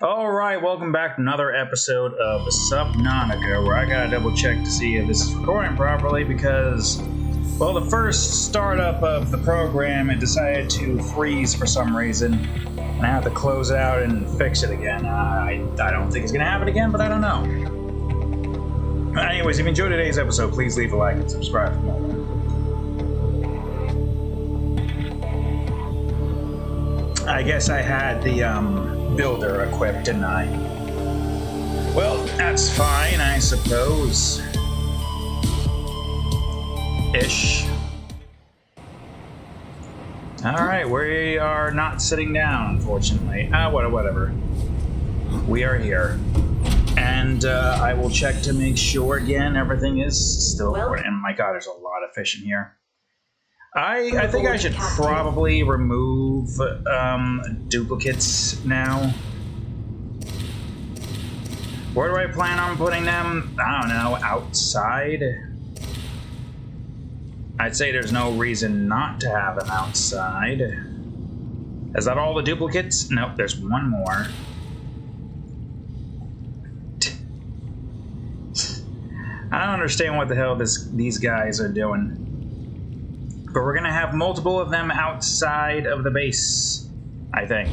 Alright, welcome back to another episode of Subnautica, where I gotta double check to see if this is recording properly because, well, the first startup of the program, it decided to freeze for some reason, and I have to close it out and fix it again. I don't think it's gonna happen again, but I don't know. Anyways, if you enjoyed today's episode, please leave a like and subscribe for more. I guess I had the, builder equipped, didn't I? Well, that's fine, I suppose. Ish. Alright, we are not sitting down, unfortunately. Whatever. We are here. And, I will check to make sure again everything is still recording. And my god, there's a lot of fish in here. I think I should probably remove duplicates now. Where do I plan on putting them? I don't know, outside? I'd say there's no reason not to have them outside. Is that all the duplicates? Nope, there's one more. I don't understand what the hell these guys are doing. But we're gonna have multiple of them outside of the base, I think.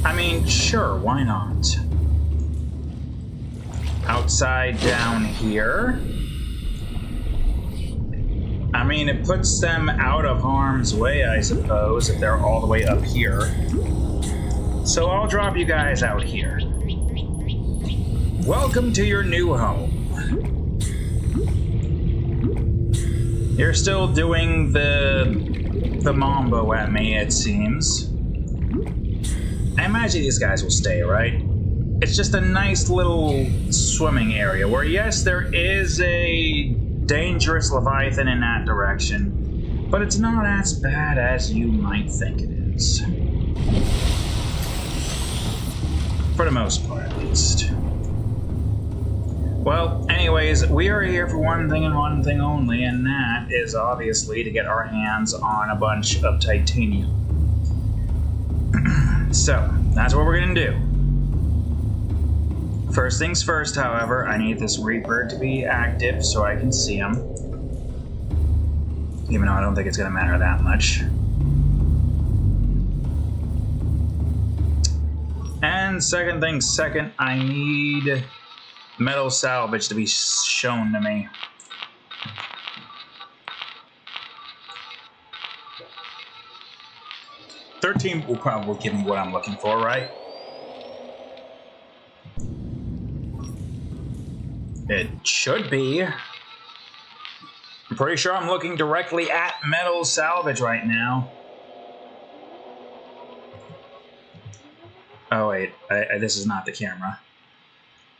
I mean, sure, why not? Outside down here. I mean, it puts them out of harm's way, I suppose, if they're all the way up here. So I'll drop you guys out here. Welcome to your new home. You're still doing the mambo at me, it seems. I imagine these guys will stay, right? It's just a nice little swimming area where, yes, there is a dangerous leviathan in that direction, but it's not as bad as you might think it is. For the most part, at least. Well, anyways, we are here for one thing and one thing only, and that is obviously to get our hands on a bunch of titanium. So, that's what we're gonna do. First things first, however, I need this Reaper to be active so I can see him. Even though I don't think it's gonna matter that much. And second thing second, I need metal salvage to be shown to me. $13 will probably give me what I'm looking for, right? It should be. I'm pretty sure I'm looking directly at metal salvage right now. Oh wait, this is not the camera.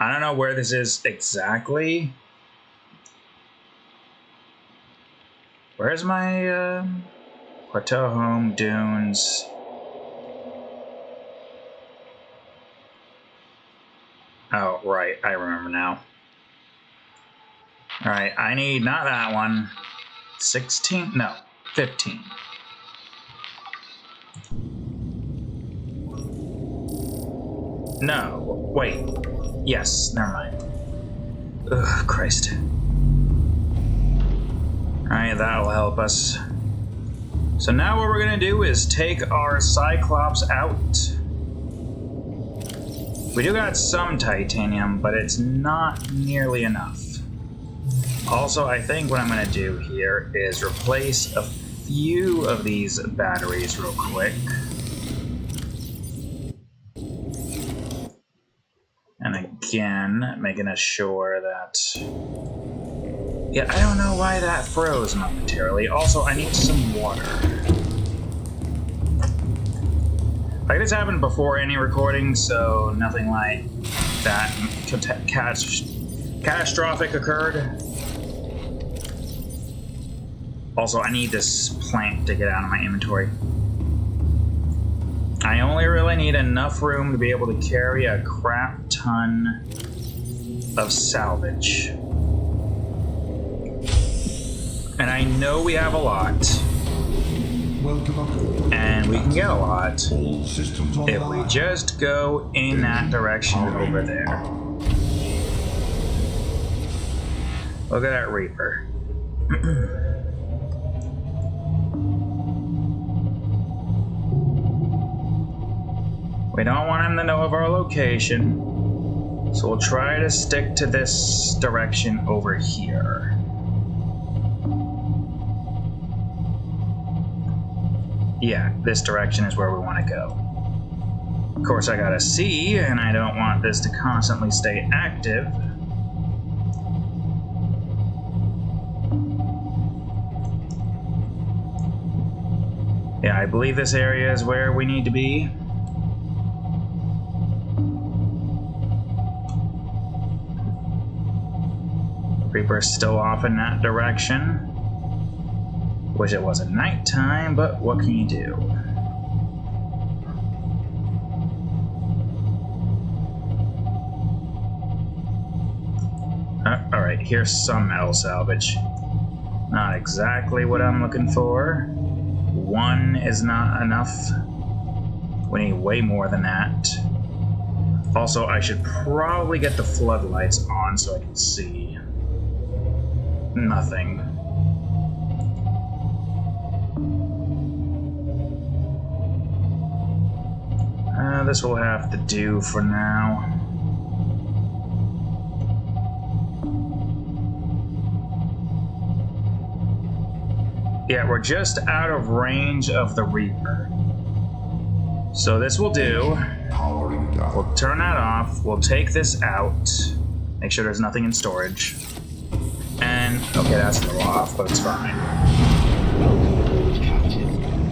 I don't know where this is exactly. Where's my Plateau Home Dunes? Oh, right, I remember now. Alright, I need not that one. 16? No, 15. No, wait. Yes, never mind. Ugh, Christ. Alright, that'll help us. So now what we're gonna do is take our Cyclops out. We do got some titanium, but it's not nearly enough. Also, I think what I'm gonna do here is replace a few of these batteries real quick. And again, making sure that... Yeah, I don't know why that froze momentarily. Also, I need some water. Like, this happened before any recording, so nothing like that catastrophic occurred. Also, I need this plant to get out of my inventory. I only really need enough room to be able to carry a crap ton of salvage. And I know we have a lot. And we can get a lot if we just go in that direction over there. Look at that Reaper. We don't want him to know of our location, so we'll try to stick to this direction over here. Yeah, this direction is where we want to go. Of course, I gotta see, and I don't want this to constantly stay active. Yeah, I believe this area is where we need to be. Reaper's still off in that direction. Wish it wasn't nighttime, but what can you do? Alright, here's some metal salvage. Not exactly what I'm looking for. One is not enough. We need way more than that. Also, I should probably get the floodlights on so I can see. Nothing. This will have to do for now. Yeah, we're just out of range of the Reaper. So this will do. We'll turn that off. We'll take this out. Make sure there's nothing in storage. And, okay, that's a little off, but it's fine.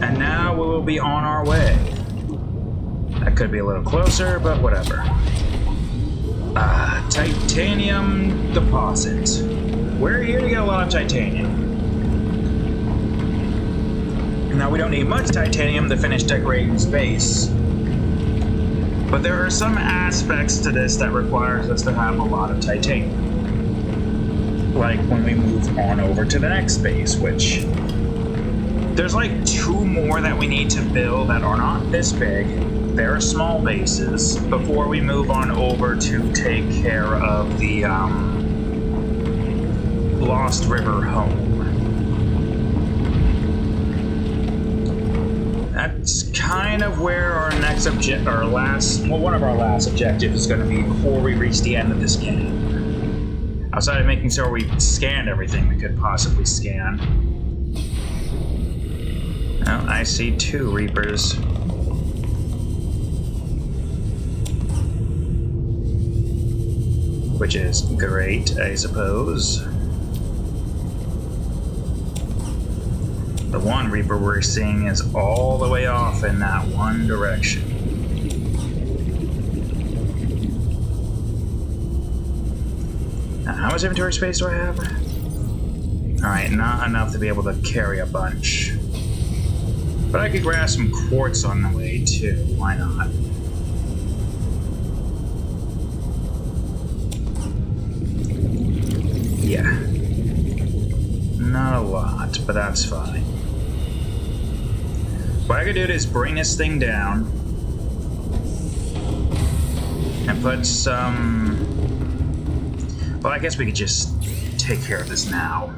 And now we will be on our way. That could be a little closer, but whatever. Titanium deposit. We're here to get a lot of titanium. Now, we don't need much titanium to finish decorating this base. But there are some aspects to this that requires us to have a lot of titanium. Like when we move on over to the next base, which... there's like 2 more that we need to build that are not this big. They're small bases before we move on over to take care of the Lost River home. That's kind of where our next one of our last objectives is going to be before we reach the end of this game. Outside of making sure we scanned everything we could possibly scan. Oh, I see 2 Reapers. Which is great, I suppose. The one Reaper we're seeing is all the way off in that one direction. Now, how much inventory space do I have? Alright, not enough to be able to carry a bunch. But I could grab some quartz on the way too, why not? Yeah. Not a lot, but that's fine. What I could do is bring this thing down and put some... well, I guess we could just take care of this now.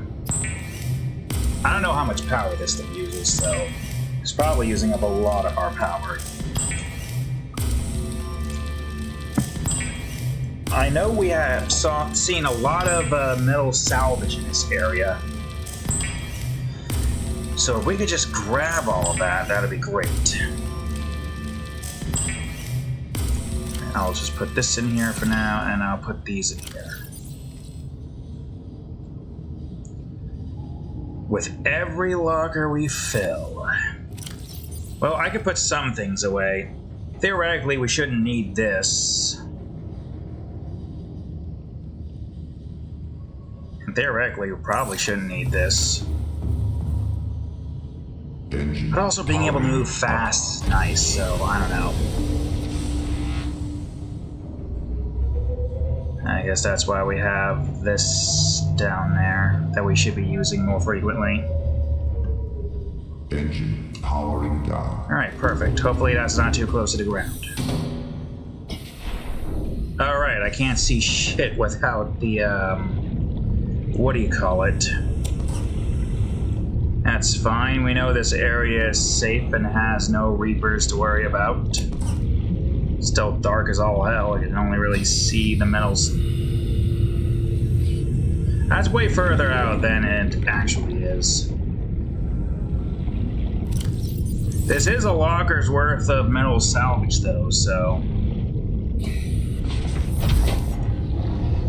I don't know how much power this thing uses, so it's probably using up a lot of our power. I know we have seen a lot of metal salvage in this area. So if we could just grab all of that, that'd be great. I'll just put this in here for now, and I'll put these in here. With every locker we fill... well, I could put some things away. Theoretically, we shouldn't need this. And theoretically, we probably shouldn't need this. But also being able to move fast is nice, so I don't know. I guess that's why we have this down there that we should be using more frequently. Engine powering down. Alright, perfect. Hopefully that's not too close to the ground. Alright, I can't see shit without the, what do you call it? That's fine. We know this area is safe and has no reapers to worry about. Still dark as all hell. I can only really see the metals. That's way further out than it actually is. This is a logger's worth of metal salvage, though, so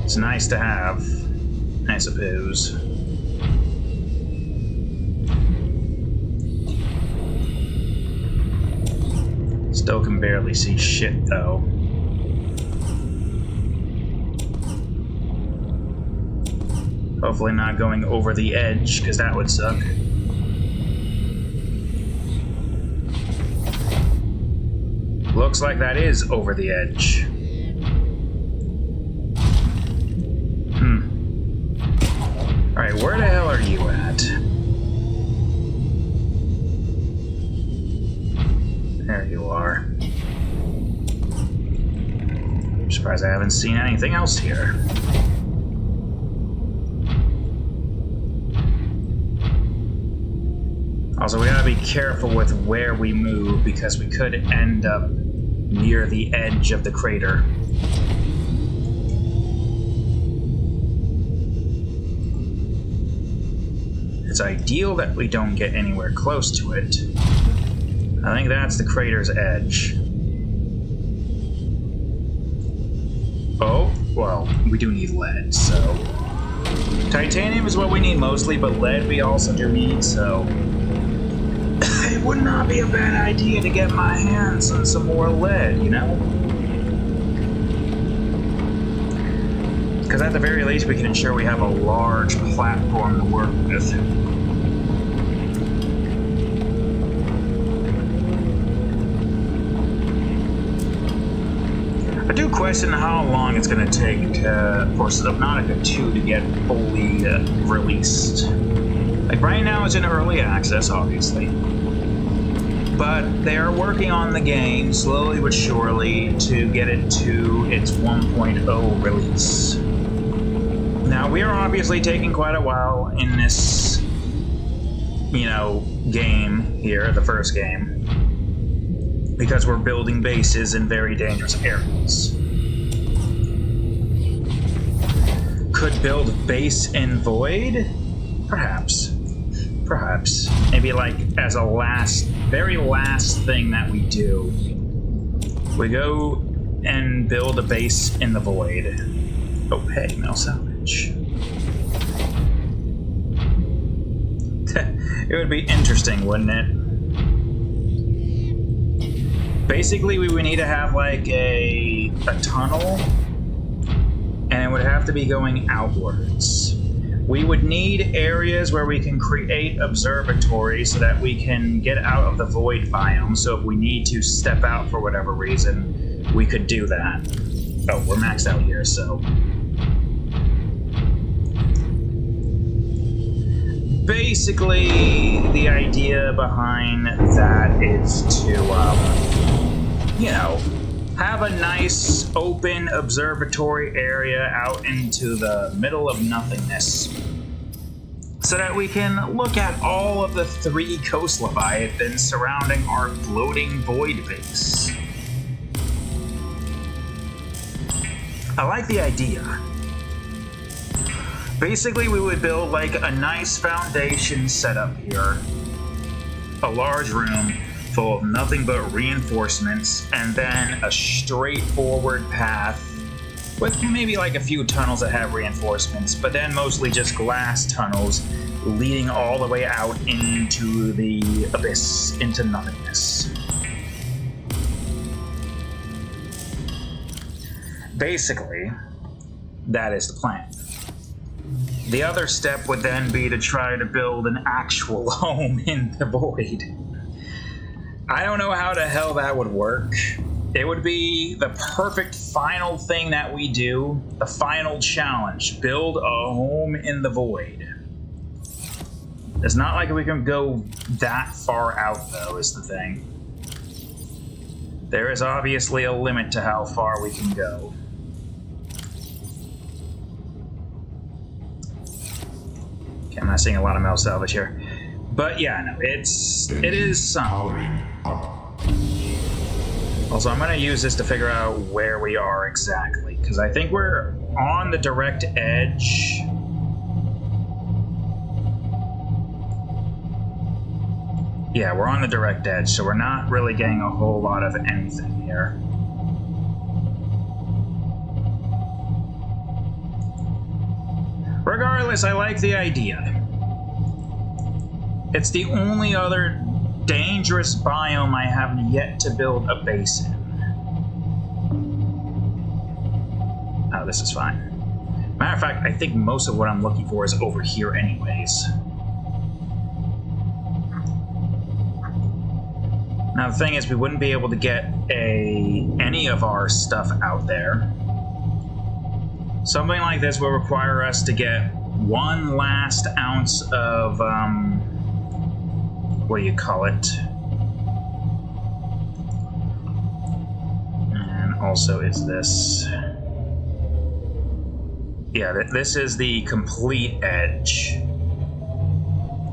it's nice to have, I suppose. Still can barely see shit, though. Hopefully not going over the edge, because that would suck. Looks like that is over the edge. Alright, where the hell are you at? There you are. I'm surprised I haven't seen anything else here. Also, we gotta be careful with where we move because we could end up near the edge of the crater. It's ideal that we don't get anywhere close to it. I think that's the crater's edge. Oh, well, we do need lead, so... Titanium is what we need mostly, but lead we also do need, so... It would not be a bad idea to get my hands on some more lead, you know? Because at the very least, we can ensure we have a large platform to work with. I do question how long it's going to take for Subnautica 2 to get fully released. Like, right now it's in early access, obviously. But they are working on the game slowly but surely to get it to its 1.0 release. Now, we are obviously taking quite a while in this, you know, game here, the first game, because we're building bases in very dangerous areas. Could build a base in Void? Perhaps. Perhaps. Maybe like as a very last thing that we do. We go and build a base in the Void. Oh, hey, metal salvage. It would be interesting, wouldn't it? Basically, we would need to have like a tunnel, and it would have to be going outwards. We would need areas where we can create observatories so that we can get out of the void biome, so if we need to step out for whatever reason, we could do that. Oh, we're maxed out here, so... Basically, the idea behind that is to, you know, have a nice open observatory area out into the middle of nothingness so that we can look at all of the 3 coast leviathans surrounding our floating void base. I like the idea. Basically, we would build like a nice foundation setup here, a large room full of nothing but reinforcements, and then a straightforward path with maybe like a few tunnels that have reinforcements, but then mostly just glass tunnels leading all the way out into the abyss, into nothingness. Basically, that is the plan. The other step would then be to try to build an actual home in the void. I don't know how the hell that would work. It would be the perfect final thing that we do, the final challenge. Build a home in the void. It's not like we can go that far out, though, is the thing. There is obviously a limit to how far we can go. Okay, I'm not seeing a lot of metal salvage here. But yeah, no, it is some. Powering up. Also, I'm going to use this to figure out where we are exactly, because I think we're on the direct edge. Yeah, we're on the direct edge, so we're not really getting a whole lot of anything here. Regardless, I like the idea. It's the only other dangerous biome I have yet to build a base in. Oh, this is fine. Matter of fact, I think most of what I'm looking for is over here anyways. Now the thing is, we wouldn't be able to get any of our stuff out there. Something like this will require us to get one last ounce of, what do you call it? And also is this... Yeah, this is the complete edge.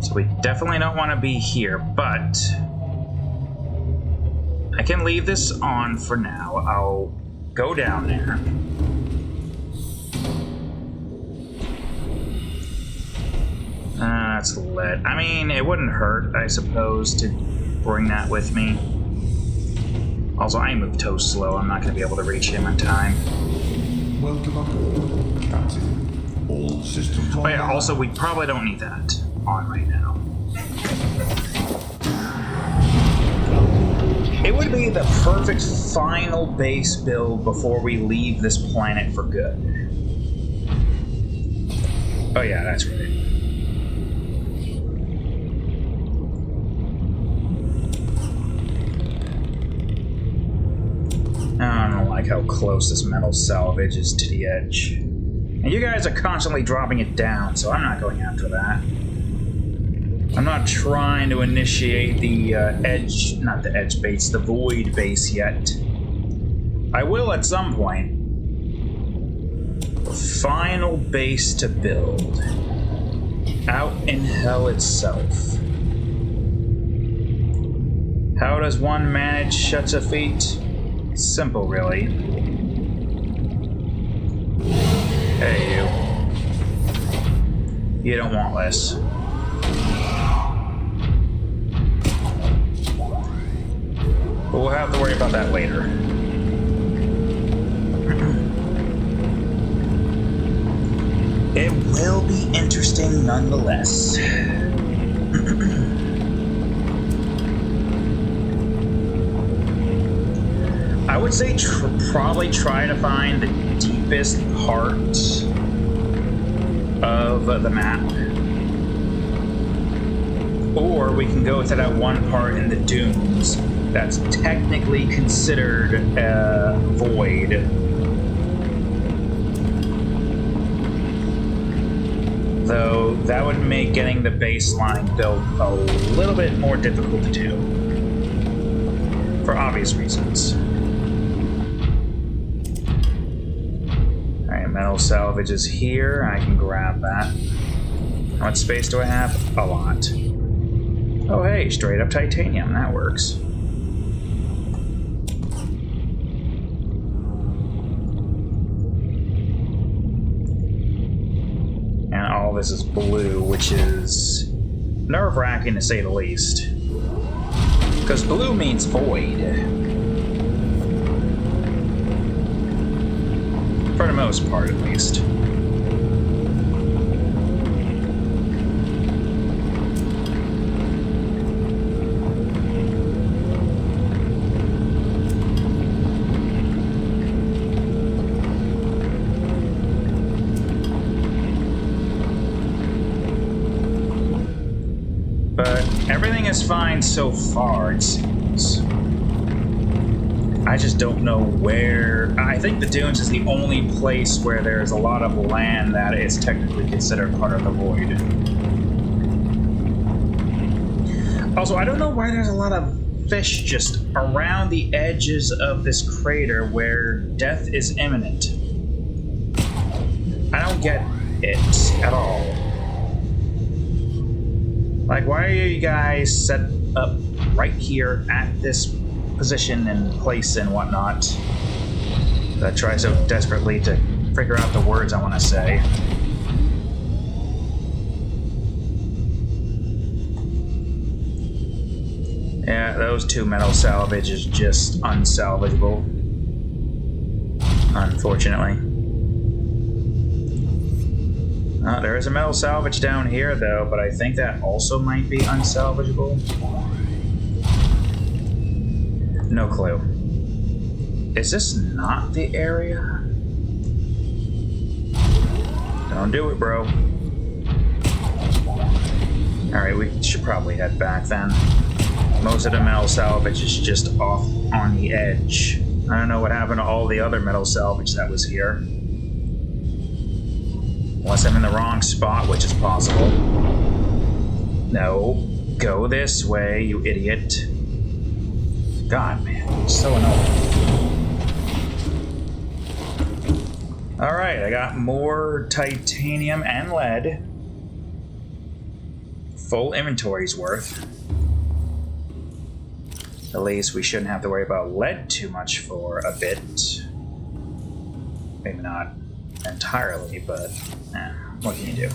So we definitely don't want to be here, but... I can leave this on for now. I'll go down there. That's lead. I mean, it wouldn't hurt, I suppose, to bring that with me. Also, I move Toast slow. I'm not going to be able to reach him in time. Welcome aboard, Captain. All systems on. Oh yeah, also, we probably don't need that on right now. It would be the perfect final base build before we leave this planet for good. Oh yeah, that's right. I don't like how close this metal salvage is to the edge. And you guys are constantly dropping it down, so I'm not going after that. I'm not trying to initiate the not the edge base, the void base yet. I will at some point. The final base to build. Out in hell itself. How does one manage such a feat? Simple, really. Hey, you. You don't want less. But we'll have to worry about that later. It will be interesting nonetheless. I would say probably try to find the deepest part of the map. Or we can go to that one part in the dunes that's technically considered void. Though that would make getting the baseline built a little bit more difficult to do. For obvious reasons. Alright, metal salvage is here. I can grab that. How much space do I have? A lot. Oh hey, straight up titanium. That works. This is blue, which is nerve-wracking to say the least. Because blue means void. For the most part, at least. Everything is fine so far, it seems. I just don't know where... I think the dunes is the only place where there's a lot of land that is technically considered part of the void. Also, I don't know why there's a lot of fish just around the edges of this crater where death is imminent. I don't get it at all. Like, why are you guys set up right here at this position and place and whatnot? I try so desperately to figure out the words I want to say. Yeah, those two metal salvage is just unsalvageable. Unfortunately. There is a metal salvage down here, though, but I think that also might be unsalvageable. No clue. Is this not the area? Don't do it, bro. Alright, we should probably head back then. Most of the metal salvage is just off on the edge. I don't know what happened to all the other metal salvage that was here. Unless I'm in the wrong spot, which is possible. No. Go this way, you idiot. God, man. It's so annoying. Alright, I got more titanium and lead. Full inventory's worth. At least we shouldn't have to worry about lead too much for a bit. Maybe not entirely, but what can you do?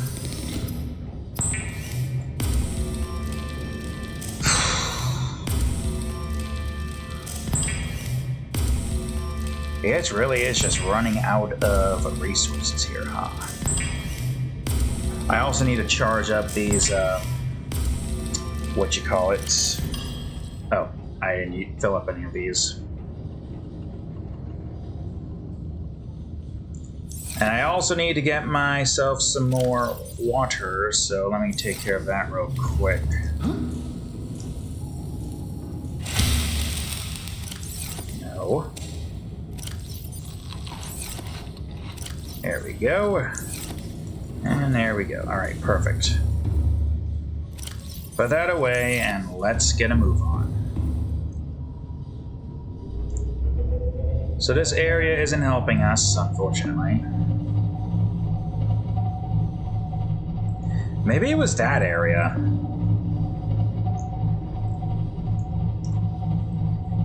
It really is just running out of resources here, huh? I also need to charge up these, what you call it? Oh, I didn't fill up any of these. And I also need to get myself some more water, so let me take care of that real quick. No. There we go. And there we go. Alright, perfect. Put that away and let's get a move on. So this area isn't helping us, unfortunately. Maybe it was that area.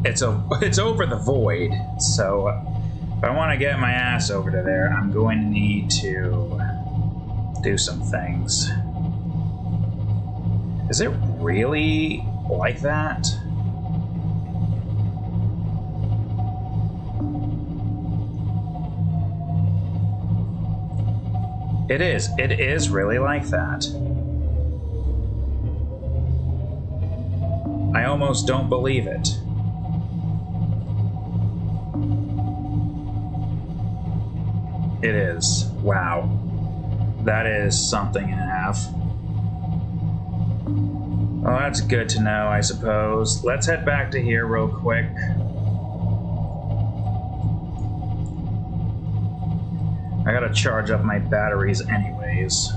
It's over the void, so if I want to get my ass over to there, I'm going to need to do some things. Is it really like that? It is. It is really like that. I almost don't believe it. It is. Wow. That is something and a half. Well, that's good to know, I suppose. Let's head back to here real quick. I gotta charge up my batteries anyways.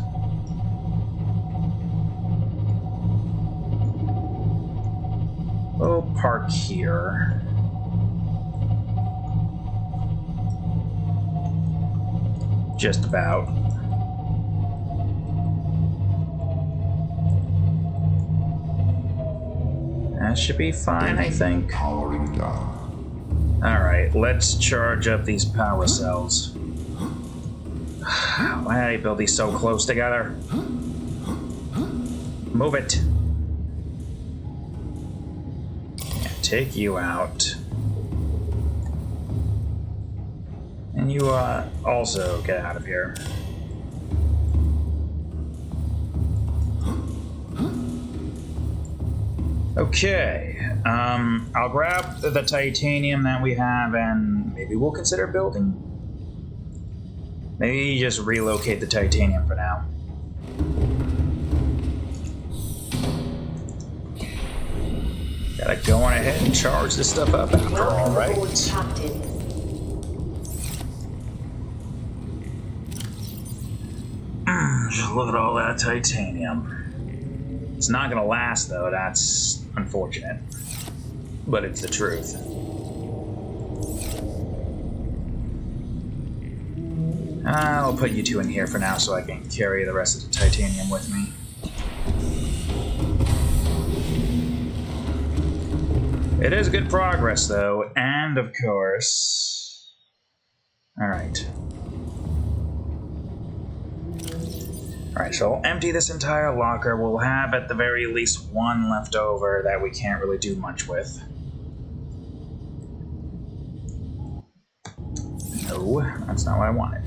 We'll park here. Just about. That should be fine, I think. Powering down. Alright, let's charge up these power cells. Why did I build these so close together? Move it. Take you out. And you also get out of here. Okay, I'll grab the titanium that we have and maybe we'll consider building. Maybe just relocate the titanium for now. Gotta go on ahead and charge this stuff up after all, right? Just look at all that titanium. It's not gonna last, though. That's unfortunate. But it's the truth. I'll put you two in here for now so I can carry the rest of the titanium with me. It is good progress, though, and of course... Alright. Alright, so I'll empty this entire locker. We'll have at the very least one left over that we can't really do much with. No, that's not what I wanted.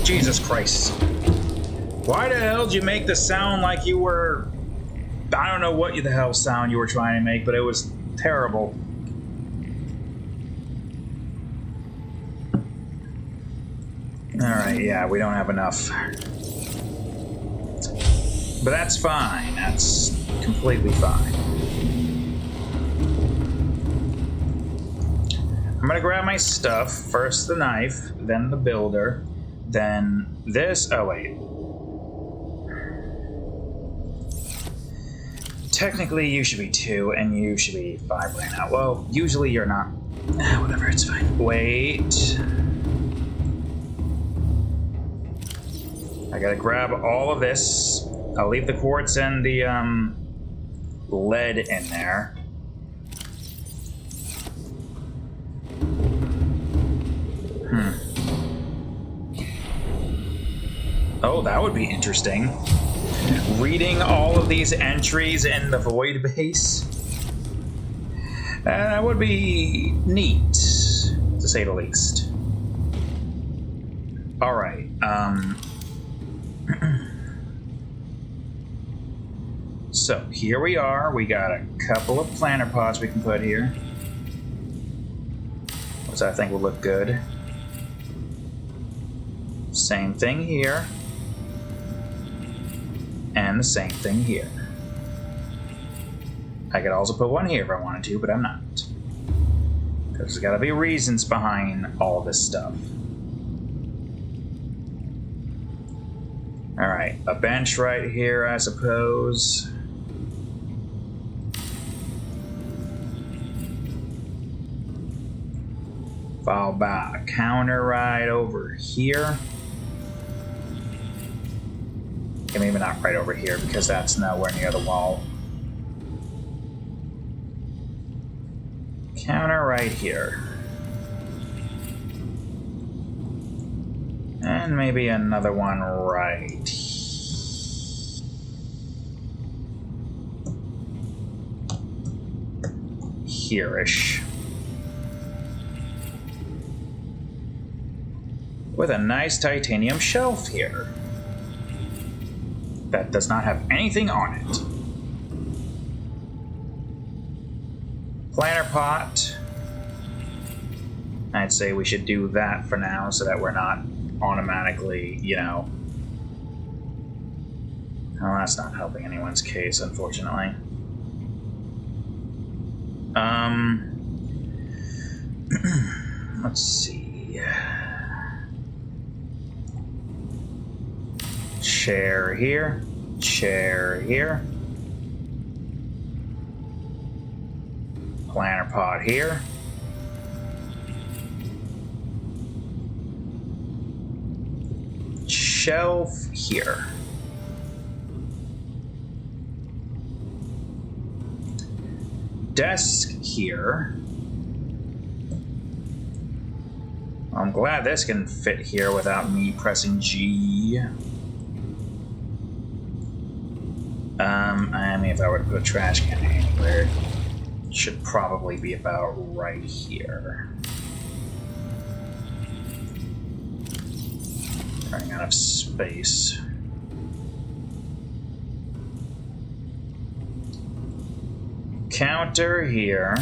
Jesus Christ. Why the hell did you make the sound like you were... I don't know what the hell sound you were trying to make, but it was terrible. Alright, yeah, we don't have enough. But that's fine. That's completely fine. I'm gonna grab my stuff. First the knife, then the builder, then this. Oh, wait. Technically, you should be 2, and you should be 5 right now. Well, usually you're not. Whatever, it's fine. Wait. I gotta grab all of this. I'll leave the quartz and the lead in there. Oh, that would be interesting. Reading all of these entries in the void base. That would be neat, to say the least. Alright, so here we are. We got a couple of planter pots we can put here, which I think will look good. Same thing here. And the same thing here. I could also put one here if I wanted to, but I'm not. Because there's gotta be reasons behind all this stuff. Alright, a bench right here, I suppose. Followed by a counter right over here. Okay, maybe not right over here because that's nowhere near the wall. Counter right here. And maybe another one right here-ish. With a nice titanium shelf here. That does not have anything on it. Planter pot. I'd say we should do that for now so that we're not automatically, you know... Oh, that's not helping anyone's case, unfortunately. Let's see. Chair here. Chair here. Planter pot here. Shelf here. Desk here. I'm glad this can fit here without me pressing G. I mean, if I were to put a trash can anywhere, it should probably be about right here. Running out of space. Counter here.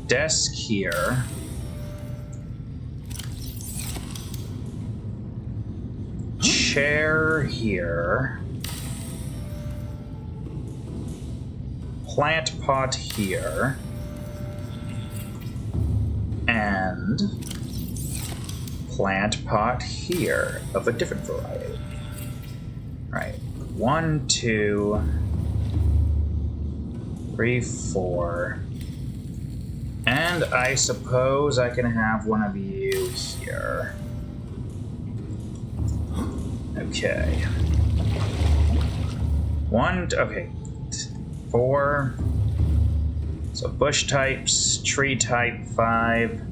Desk here. Chair here. Plant pot here. And plant pot here of a different variety. Right. 1, 2, 3, 4. And I suppose I can have one of you here. Okay. 4. So bush types, tree type 5,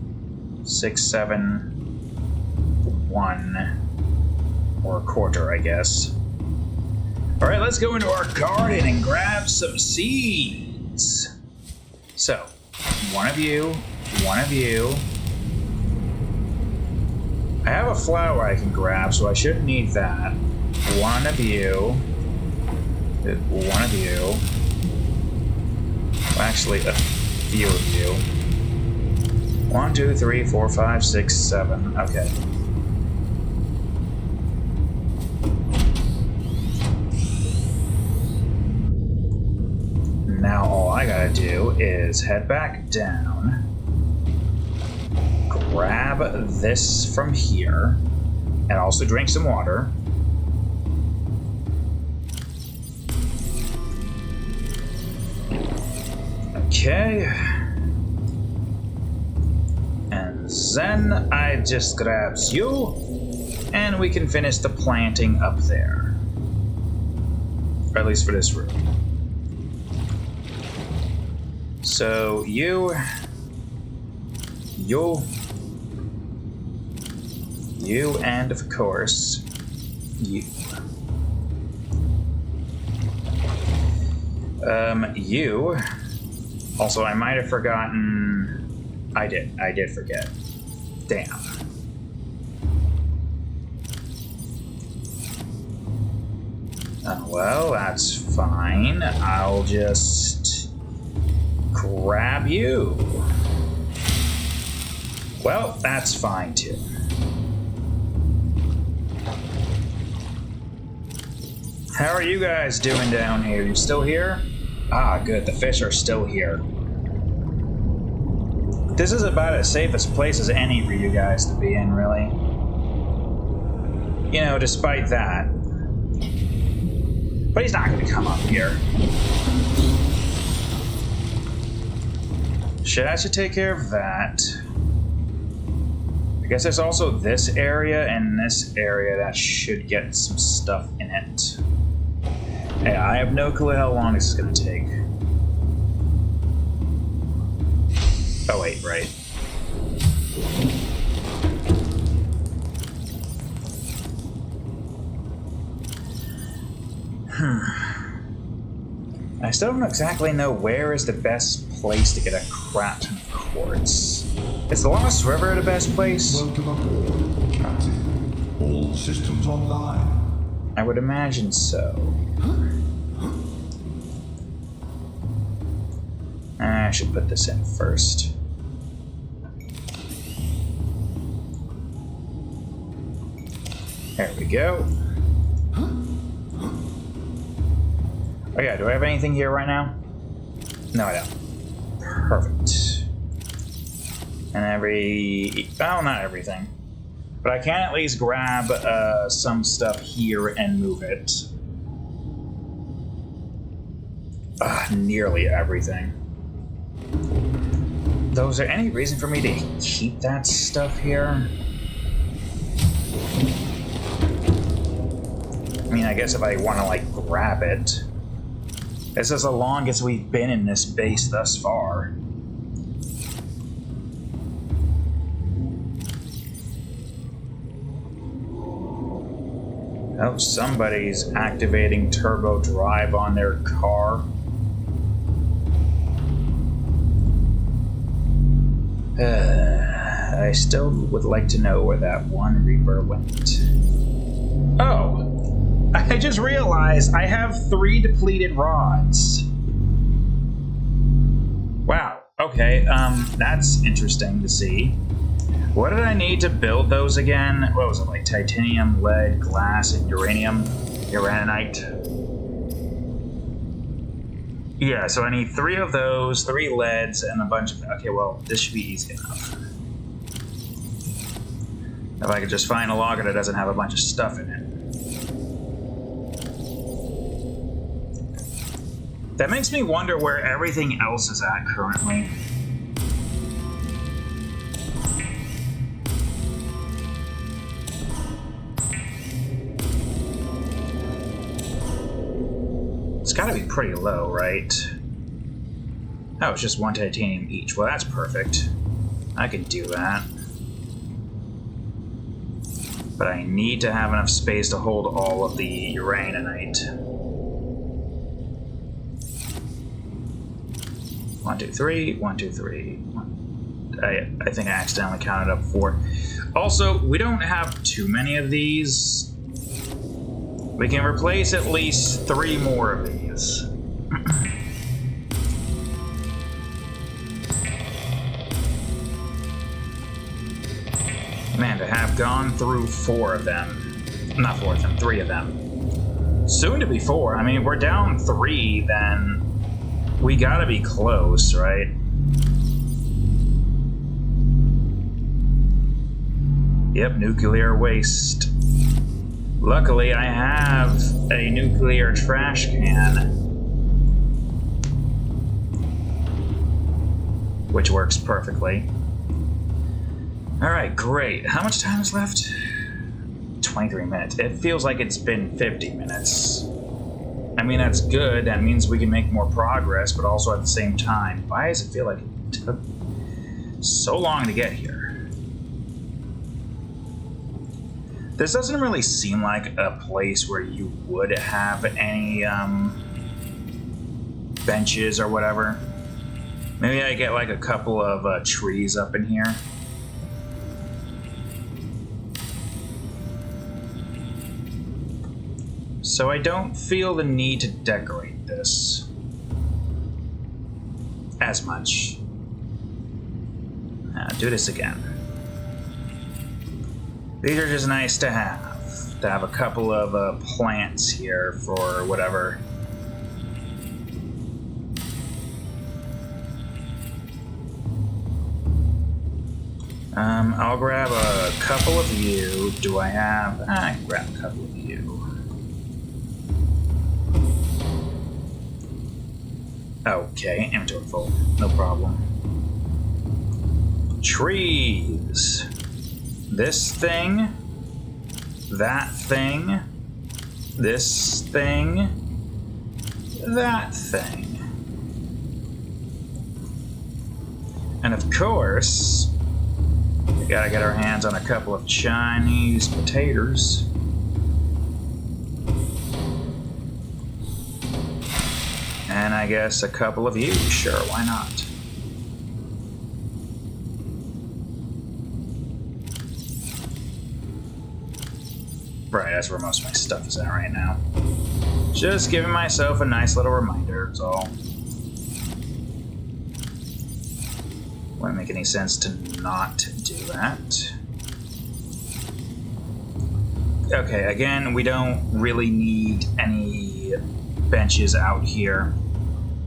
6, 7, 1, or a quarter, I guess. All right, let's go into our garden and grab some seeds. So, one of you. I have a flower I can grab, so I shouldn't need that. One of you. Well, actually, a few of you. 1, 2, 3, 4, 5, 6, 7. Okay. Now all I gotta do is head back down, grab this from here, and also drink some water. Okay. And then I just grabs you, and we can finish the planting up there. Or at least for this room. So you, and of course, you. You. Also, I might have forgotten. I did forget. Damn. Well, that's fine. I'll just grab you. Well, that's fine too. How are you guys doing down here? You still here? Ah, good. The fish are still here. This is about as safe a place as any for you guys to be in, really. You know, despite that. But he's not going to come up here. I should take care of that. I guess there's also this area and this area that should get some stuff in it. Hey, I have no clue how long this is going to take. Oh wait, right. I still don't exactly know where is the best place to get a crap ton of quartz. Is the Lost River the best place? Welcome aboard, Captain. All systems online. I would imagine so. I should put this in first. There we go. Oh yeah, do I have anything here right now? No, I don't. Perfect. And well, not everything. But I can at least grab some stuff here and move it. Nearly everything. Though, is there any reason for me to keep that stuff here? I mean, I guess if I want to, like, grab it. This is the longest we've been in this base thus far. Oh, somebody's activating turbo drive on their car. I still would like to know where that one Reaper went. Oh! I just realized I have 3 depleted rods. Wow, okay, that's interesting to see. What did I need to build those again? What was it, like titanium, lead, glass, and uranium? Uraninite? Yeah, so I need 3 of those, 3 leads, and a bunch of... Okay, well, this should be easy enough. If I could just find a logger that doesn't have a bunch of stuff in it. That makes me wonder where everything else is at currently. It's gotta be pretty low, right? Oh, it's just 1 titanium each. Well, that's perfect. I can do that. But I need to have enough space to hold all of the uraninite. 1, 2, 3. 1, 2, 3. I think I accidentally counted up 4. Also, we don't have too many of these. We can replace at least 3 more of these. Man, to have gone through 4 of them. Not 4 of them, 3 of them. Soon to be 4. I mean, if we're down 3, then we gotta be close, right? Yep, nuclear waste. Luckily, I have a nuclear trash can, which works perfectly. Alright, great. How much time is left? 23 minutes. It feels like it's been 50 minutes. I mean, that's good. That means we can make more progress, but also at the same time, why does it feel like it took so long to get here? This doesn't really seem like a place where you would have any benches or whatever. Maybe I get like a couple of trees up in here. So I don't feel the need to decorate this as much. Do this again. These are just nice to have a couple of plants here for whatever. I'll grab a couple of you. Do I have? I can grab a couple of you. Okay, inventory full. No problem. Trees. This thing. That thing. This thing. That thing. And of course, we gotta get our hands on a couple of Chinese potatoes. And I guess a couple of you, sure, why not? Right, that's where most of my stuff is at right now. Just giving myself a nice little reminder, that's all. Wouldn't make any sense to not do that. Okay, again, we don't really need any benches out here.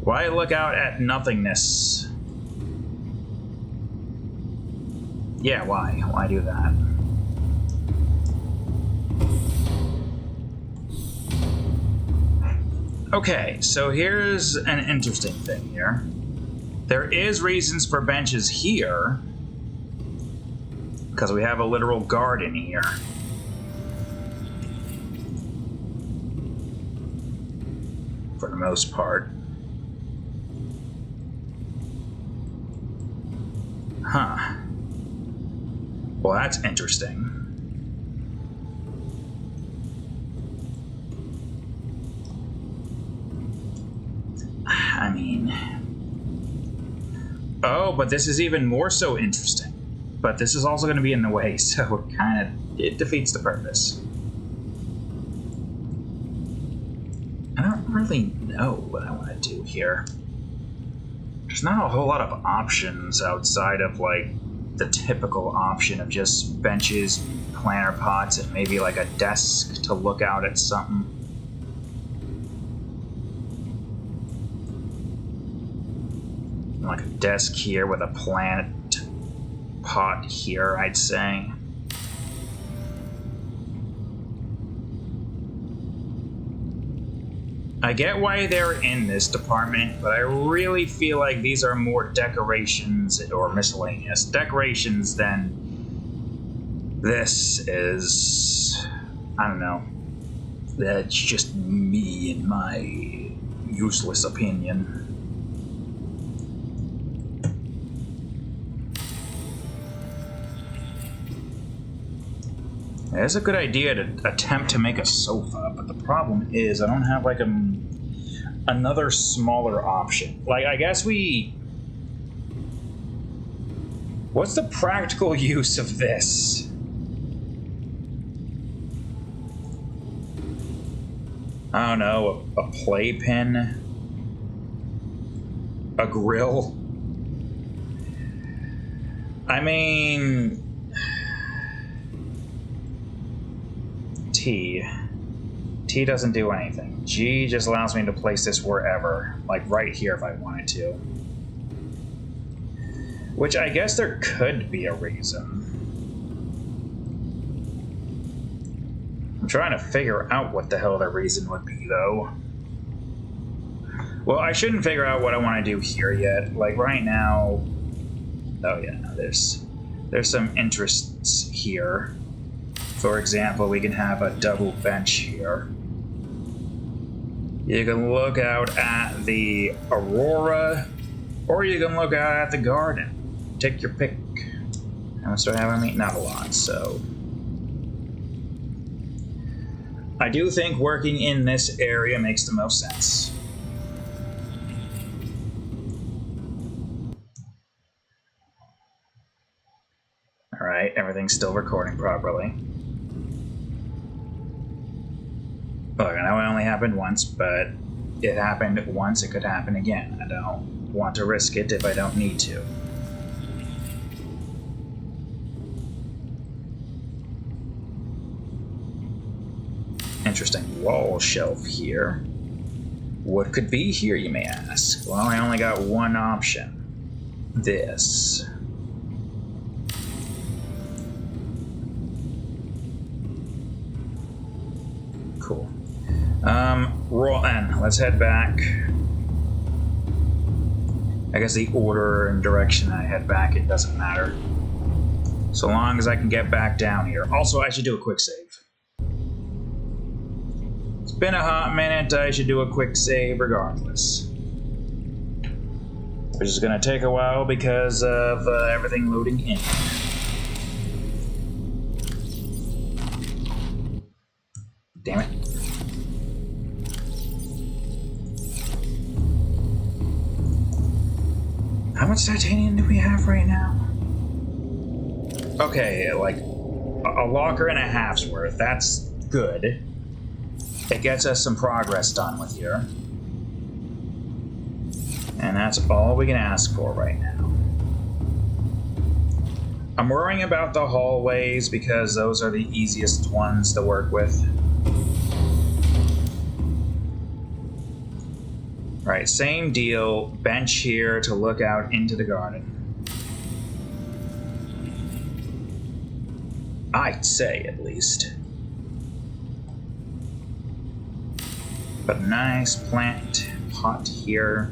Why look out at nothingness? Yeah, why? Why do that? Okay, so here's an interesting thing here. There is reasons for benches here, because we have a literal garden here. For the most part. Huh. Well, that's interesting. I mean... Oh, but this is even more so interesting. But this is also going to be in the way, so it defeats the purpose. I don't really know what I want to do here. There's not a whole lot of options outside of, like, the typical option of just benches, planter pots, and maybe, like, a desk to look out at something. Like a desk here with a plant pot here, I'd say. I get why they're in this department, but I really feel like these are more decorations or miscellaneous decorations than this is. I don't know. That's just me and my useless opinion. It's a good idea to attempt to make a sofa, but the problem is I don't have like another smaller option. Like, I guess what's the practical use of this? I don't know, a playpen? A grill? I mean... T doesn't do anything. G just allows me to place this wherever, like right here if I wanted to. Which I guess there could be a reason. I'm trying to figure out what the hell the reason would be, though. Well, I shouldn't figure out what I want to do here yet. Like right now... Oh yeah, there's some interests here. For example, we can have a double bench here. You can look out at the aurora, or you can look out at the garden. Take your pick. How much do I have on me? Not a lot, so... I do think working in this area makes the most sense. Alright, everything's still recording properly. Look, I know it only happened once, but it happened once, it could happen again. I don't want to risk it if I don't need to. Interesting wall shelf here. What could be here, you may ask? Well, I only got one option. This. Cool. Let's head back. I guess the order and direction I head back, it doesn't matter. So long as I can get back down here. Also, I should do a quick save. It's been a hot minute, I should do a quick save regardless. Which is gonna take a while because of everything loading in. Damn it. How much titanium do we have right now? Okay, like a locker and a half's worth. That's good. It gets us some progress done with here. And that's all we can ask for right now. I'm worrying about the hallways because those are the easiest ones to work with. Right, same deal. Bench here to look out into the garden. I'd say, at least. But a nice plant pot here.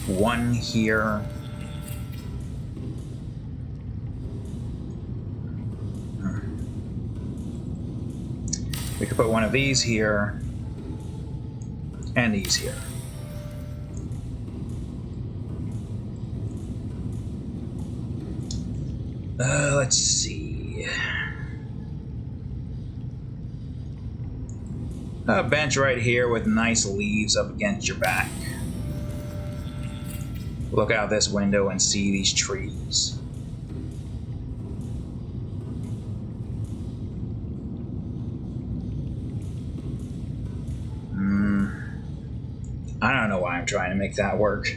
One here. We could put one of these here. And these here. Let's see. A bench right here with nice leaves up against your back. Look out this window and see these trees. I don't know why I'm trying to make that work.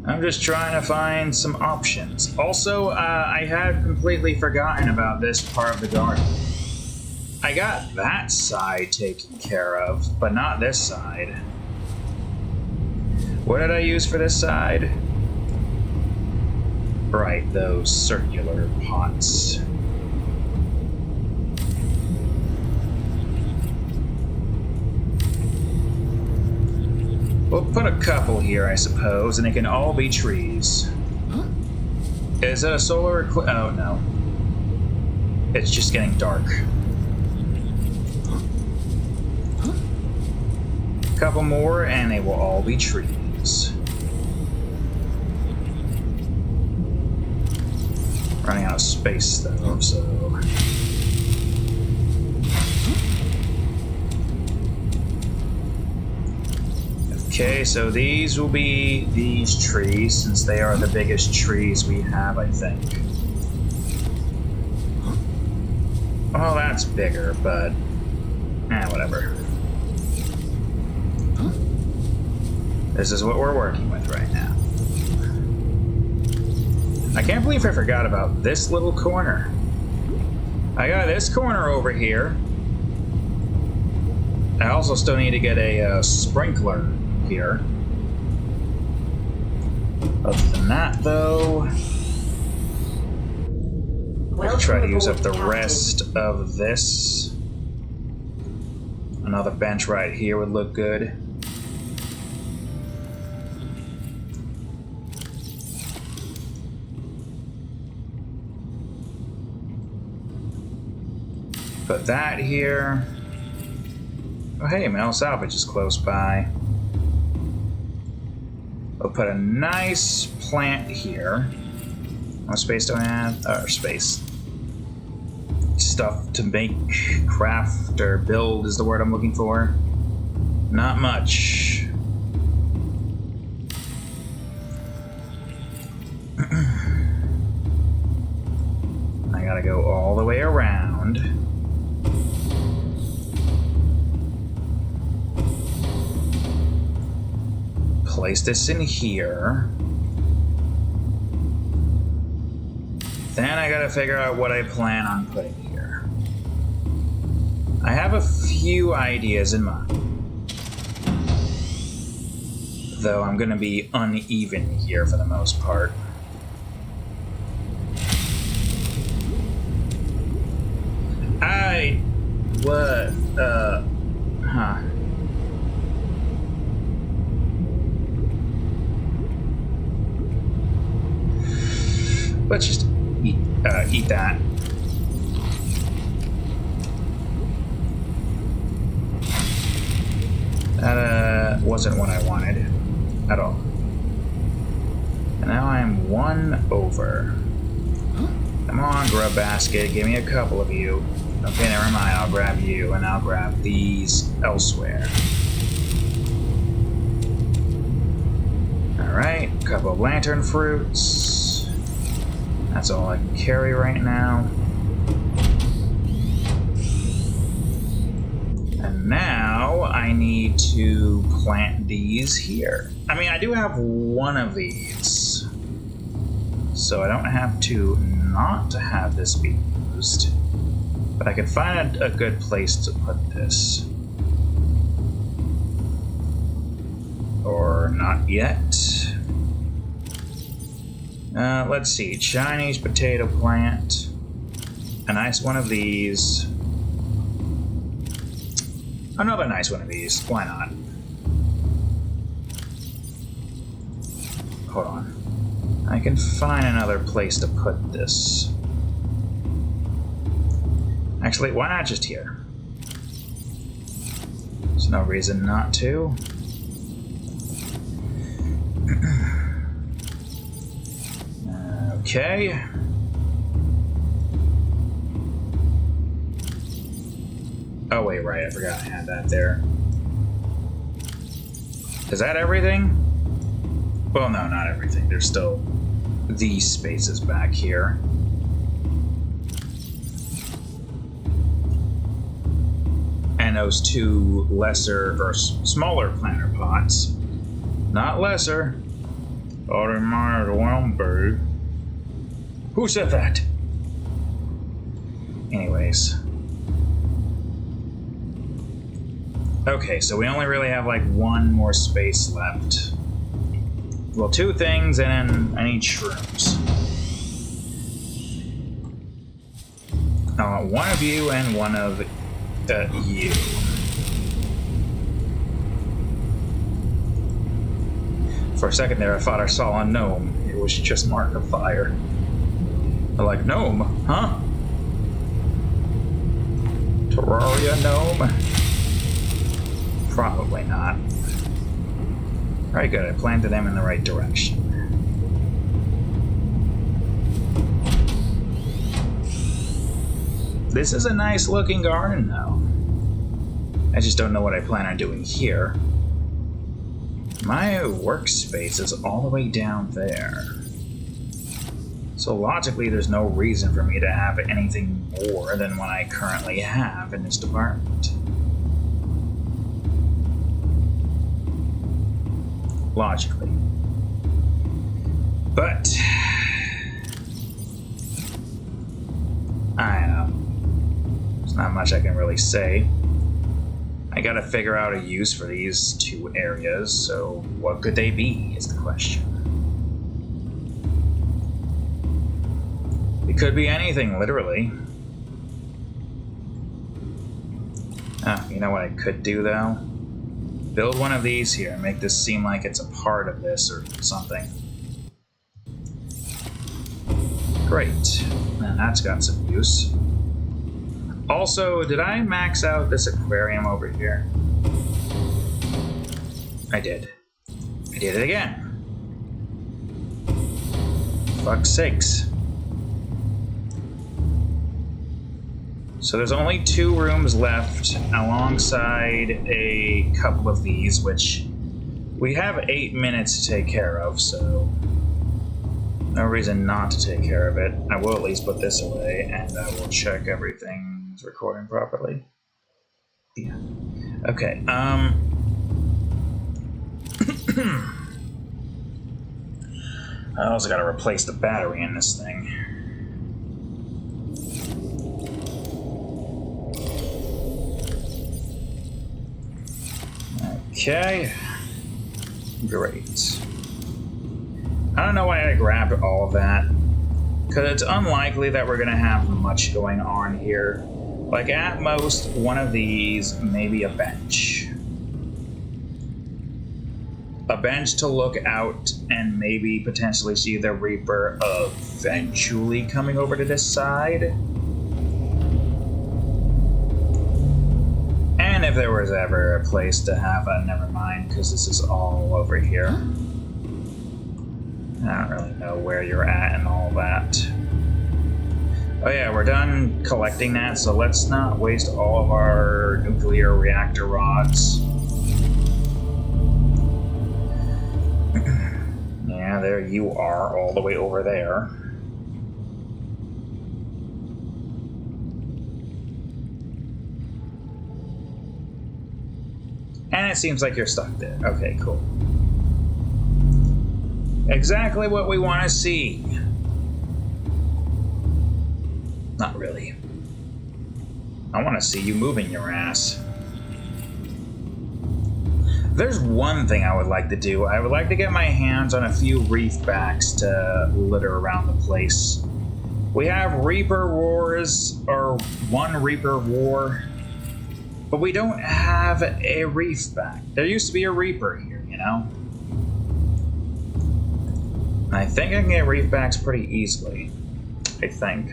I'm just trying to find some options. Also, I had completely forgotten about this part of the garden. I got that side taken care of, but not this side. What did I use for this side? Right, those circular pots. We'll put a couple here, I suppose, and they can all be trees. Is it a solar eclipse? Oh, no. It's just getting dark. Couple more, and they will all be trees. Running out of space, though, so... Okay, so these will be these trees, since they are the biggest trees we have, I think. Well, that's bigger, but... whatever. This is what we're working with right now. I can't believe I forgot about this little corner. I got this corner over here. I also still need to get a sprinkler here. Other than that, though, I'll try to use up the rest of this. Another bench right here would look good. Put that here. Oh, hey, metal salvage is close by. We'll put a nice plant here. How much space do I have? Space. Stuff to make, craft, or build is the word I'm looking for. Not much. I gotta go all the way around. Place this in here. Then I gotta figure out what I plan on putting here. I have a few ideas in mind, though I'm gonna be uneven here for the most part. Let's just eat that. That wasn't what I wanted at all. And now I'm one over. Come on, grub basket, give me a couple of you. Okay, never mind, I'll grab you, and I'll grab these elsewhere. Alright, a couple of lantern fruits. That's all I can carry right now. And now I need to plant these here. I mean, I do have one of these, so I don't have to not have this be used. But I could find a good place to put this. Or not yet. Let's see. Chinese potato plant. A nice one of these. Another nice one of these. Why not? Hold on. I can find another place to put this. Actually, why not just here? There's no reason not to. Okay. Oh wait, right, I forgot I had that there. Is that everything? Well, no, not everything. There's still these spaces back here. And those two lesser, or smaller planter pots. Not lesser. Or they might as well be. Who said that? Anyways. Okay, so we only really have like one more space left. Well, two things, and then I need shrooms. I want one of you and one of you. For a second there, I thought I saw a gnome. It was just Markiplier. I'm like, gnome? Huh? Terraria gnome? Probably not. Very good, I planted them in the right direction. This is a nice looking garden, though. I just don't know what I plan on doing here. My workspace is all the way down there. So logically, there's no reason for me to have anything more than what I currently have in this department. Logically. But I don't know. There's not much I can really say. I gotta figure out a use for these two areas, so what could they be is the question. It could be anything, literally. You know what I could do, though? Build one of these here and make this seem like it's a part of this or something. Great. Now that's got some use. Also, did I max out this aquarium over here? I did. I did it again. Fuck's sakes. So there's only 2 rooms left alongside a couple of these, which we have 8 minutes to take care of, so no reason not to take care of it. I will at least put this away, and I will check everything's recording properly. Yeah. Okay, I also gotta replace the battery in this thing. Okay, great. I don't know why I grabbed all of that, because it's unlikely that we're going to have much going on here. Like, at most, one of these, maybe a bench. A bench to look out and maybe potentially see the Reaper eventually coming over to this side. And if there was ever a place to have a, never mind, because this is all over here. I don't really know where you're at and all that. Oh yeah, we're done collecting that, so let's not waste all of our nuclear reactor rods. Yeah, there you are, all the way over there. And it seems like you're stuck there. Okay, cool. Exactly what we want to see. Not really. I want to see you moving your ass. There's one thing I would like to do. I would like to get my hands on a few reef backs to litter around the place. We have Reaper Wars, or one Reaper War, but we don't have a reef back. There used to be a Reaper here, you know? I think I can get reef backs pretty easily. I think.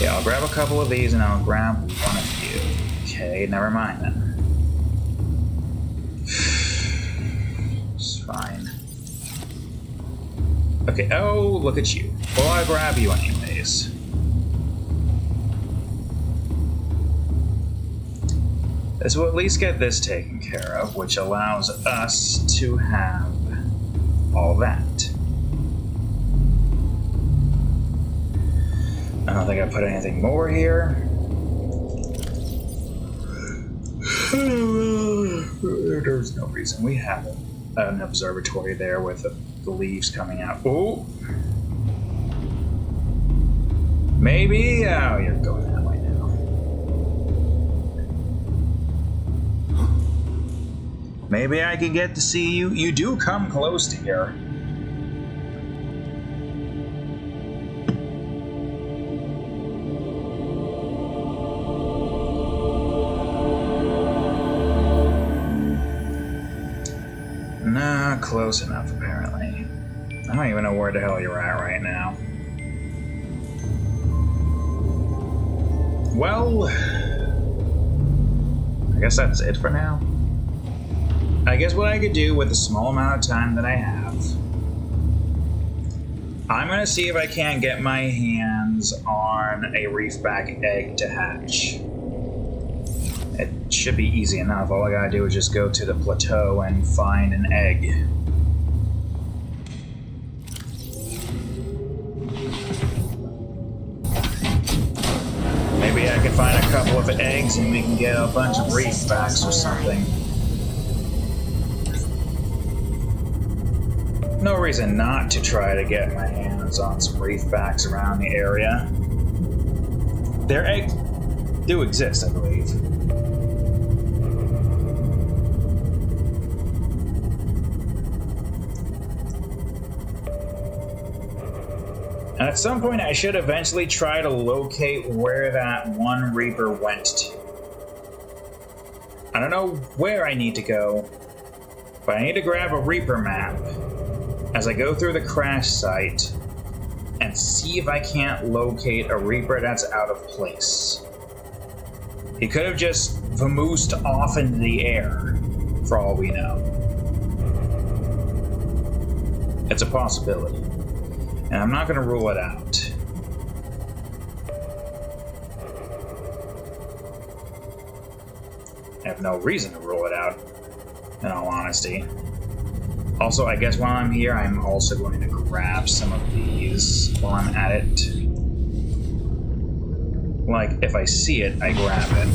Yeah, I'll grab a couple of these and I'll grab one of you. Okay, never mind then. It's fine. Okay, oh, look at you. Well, I'll grab you anyways. This will at least get this taken care of, which allows us to have all that. I don't think I put anything more here. There's no reason. We have an observatory there with the leaves coming out. Oh! Maybe? Oh, you're going that way now. Maybe I can get to see you. You do come close to here. close enough, apparently. I don't even know where the hell you're at right now. Well, I guess that's it for now. I guess what I could do with the small amount of time that I have, I'm gonna see if I can't get my hands on a reefback egg to hatch. It should be easy enough. All I gotta do is just go to the plateau and find an egg. Maybe I can find a couple of eggs and we can get a bunch of reefbacks or something. No reason not to try to get my hands on some reefbacks around the area. Their eggs do exist, I believe. And at some point I should eventually try to locate where that one Reaper went to. I don't know where I need to go, but I need to grab a Reaper map as I go through the crash site and see if I can't locate a Reaper that's out of place. He could have just vamoosed off into the air, for all we know. It's a possibility, and I'm not going to rule it out. I have no reason to rule it out, in all honesty. Also, I guess while I'm here, I'm also going to grab some of these while I'm at it. Like, if I see it, I grab it.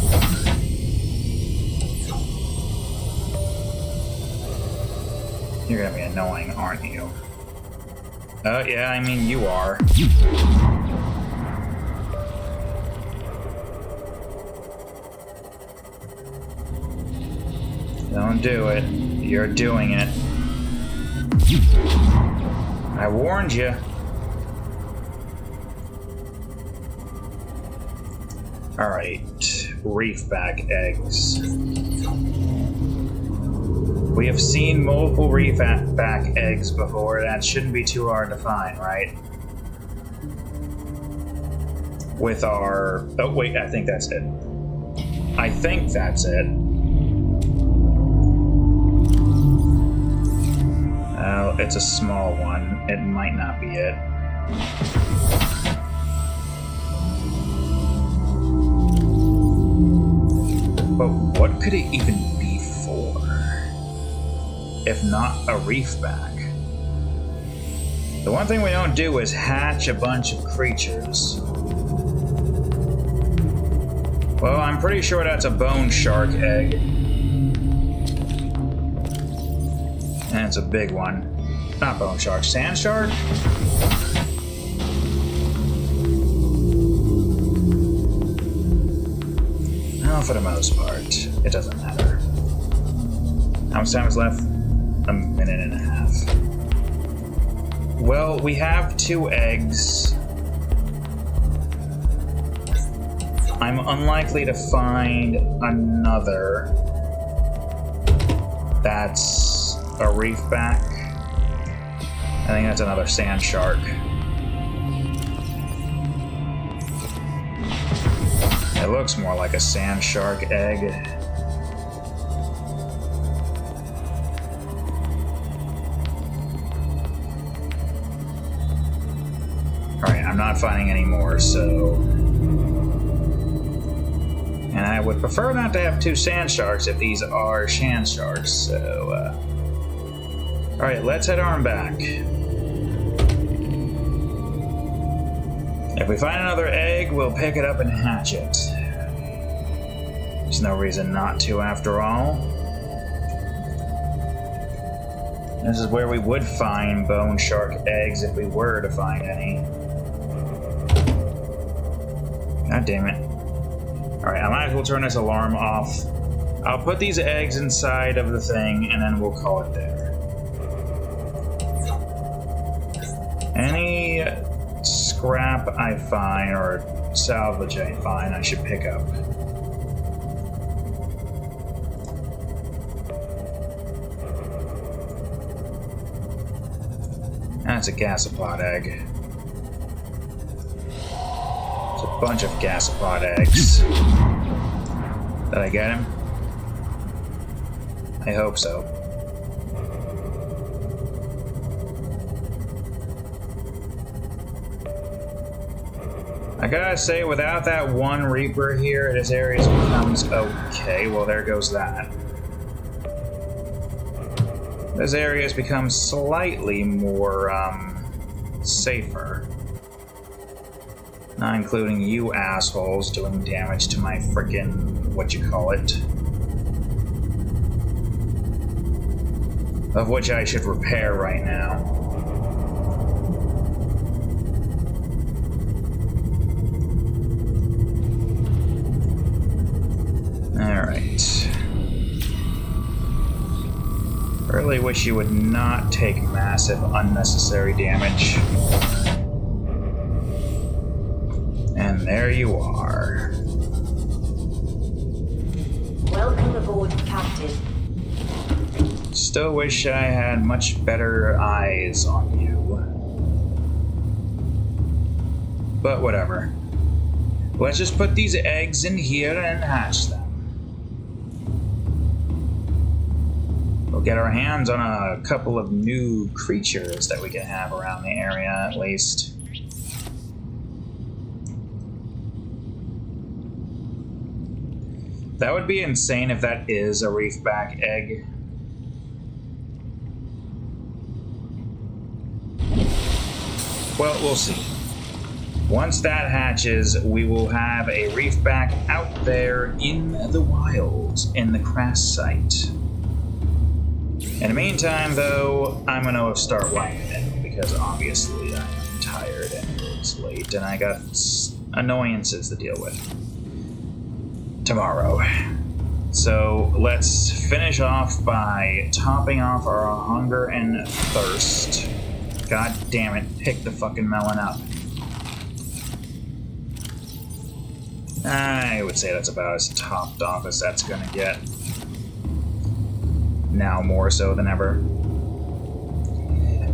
You're gonna be annoying, aren't you? Yeah, I mean, you are. Don't do it. You're doing it. I warned you. Alright, reefback eggs. We have seen multiple reefback eggs before. That shouldn't be too hard to find, right? With our... Oh, wait, I think that's it. I think that's it. Oh, it's a small one. It might not be it. But what could it even be for? If not a reefback? The one thing we don't do is hatch a bunch of creatures. Well, I'm pretty sure that's a bone shark egg. And it's a big one. Not bone shark, sand shark? No, for the most part, it doesn't matter. How much time is left? A minute and a half. Well, we have 2 eggs. I'm unlikely to find another that's a reefback. I think that's another sand shark. It looks more like a sand shark egg. Alright, I'm not finding any more, so... And I would prefer not to have 2 sand sharks if these are sand sharks, so... Alright, let's head on back. If we find another egg, we'll pick it up and hatch it. There's no reason not to, after all. This is where we would find bone shark eggs if we were to find any. God damn it. Alright, I might as well turn this alarm off. I'll put these eggs inside of the thing, and then we'll call it there. Any scrap I find, or salvage I find, I should pick up. That's a gasopod egg. It's a bunch of gasopod eggs. Did I get him? I hope so. I gotta say, without that one Reaper here, this area becomes okay. Well, there goes that. This area has become slightly more, safer. Not including you assholes doing damage to my frickin' whatchamacallit. Of which I should repair right now. Alright. Really wish you would not take massive unnecessary damage. And there you are. Welcome aboard, Captain. Still wish I had much better eyes on you. But whatever. Let's just put these eggs in here and hatch them. We'll get our hands on a couple of new creatures that we can have around the area, at least. That would be insane if that is a reefback egg. Well, we'll see. Once that hatches, we will have a reefback out there in the wild, in the Crash site. In the meantime, though, I'm gonna start winding it, because obviously I am tired and it's late, and I got annoyances to deal with tomorrow. So let's finish off by topping off our hunger and thirst. God damn it, pick the fucking melon up. I would say that's about as topped off as that's gonna get. Now more so than ever.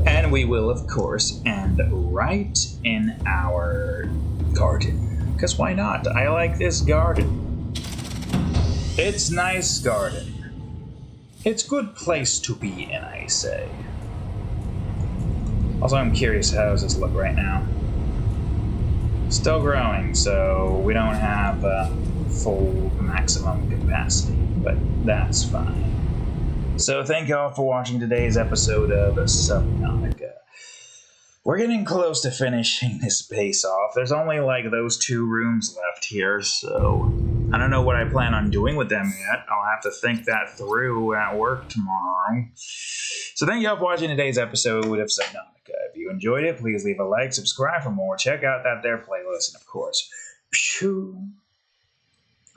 And we will, of course, end right in our garden. Because why not? I like this garden. It's nice garden. It's good place to be in, I say. Also, I'm curious, how does this look right now? Still growing, so we don't have full maximum capacity, but that's fine. So thank y'all for watching today's episode of Subnautica. We're getting close to finishing this base off. There's only like those 2 rooms left here, so I don't know what I plan on doing with them yet. I'll have to think that through at work tomorrow. So thank y'all for watching today's episode of Subnautica. If you enjoyed it, please leave a like, subscribe for more, check out that there playlist, and of course,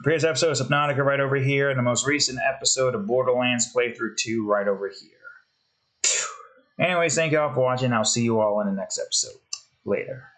previous episode of Subnautica right over here, and the most recent episode of Borderlands Playthrough 2 right over here. Anyways, thank y'all for watching. I'll see you all in the next episode. Later.